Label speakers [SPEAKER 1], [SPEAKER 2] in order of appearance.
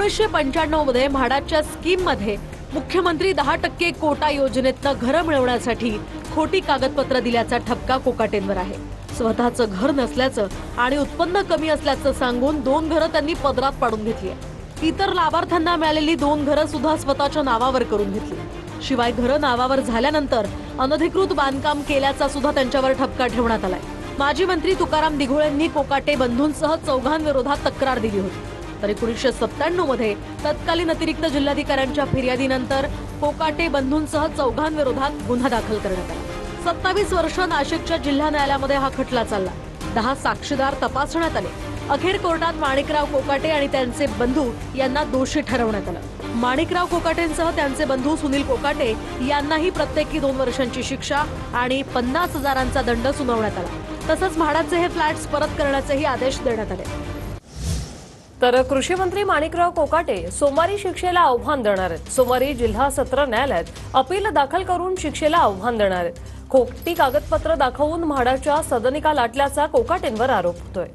[SPEAKER 1] 1995 मध्ये म्हाडाच्या स्कीम मध्ये मुख्यमंत्री 10% कोटा योजनेतनं घरं मिळवण्यासाठी खोटी कागदपत्र दिल्याचा ठपका कोकाटेंवर आहे। स्वतःचं घर नसल्याचं आणि उत्पन्न कमी असल्याचं सांगून 2 घरं त्यांनी पदरात पाडून घेतली आहे। इतर लाभार्थ्यांना मिळालेली 2 घरं सुद्धा स्वतःच्या नावावर करून घेतली। शिवाय घरं नावावर झाल्यानंतर अनधिकृत बांधकाम केल्याचा सुद्धा त्यांच्यावर ठपका ठेवण्यात आलाय। माजी मंत्री तुकाराम दिघोळेंनी कोकाटे बंधूंसह 4 विरोधात तक्रार दिली होती। तर 1997 मध्ये तत्कालीन अतिरिक्त जिल्हाधिकाऱ्यांच्या फिर्यादीनंतर कोकाटे बंधूंसह 4 विरोधात गुन्हा दाखल करण्यात आला। 27 वर्ष नाशिकच्या जिल्हा न्यायालयामध्ये हा खटला चालला। 10 साक्षीदार तपासण्यात आले। अखेर कोर्टात माणिकराव कोकाटे आणि त्यांचे बंधू यांना दोषी ठरवण्यात आलं। माणिकराव कोकाटेंसह त्यांचे बंधू सुनील कोकाटे यांनाही प्रत्येकी 2 वर्षांची शिक्षा आणि 50,000चा दंड सुनावण्यात आला। तसंच म्हाडाचे हे फ्लॅट्स परत करण्याचेही आदेश देण्यात आले।
[SPEAKER 2] तर कृषी मंत्री माणिकराव कोकाटे सोमवारी शिक्षेला आव्हान देणार आहेत। सोमवारी जिल्हा सत्र न्यायालयात अपील दाखल करून शिक्षेला आव्हान देणार आहेत। खोटी कागदपत्र दाखवून म्हाडाच्या सदनिका लाटल्याचा कोकाटेंवर आरोप होतोय।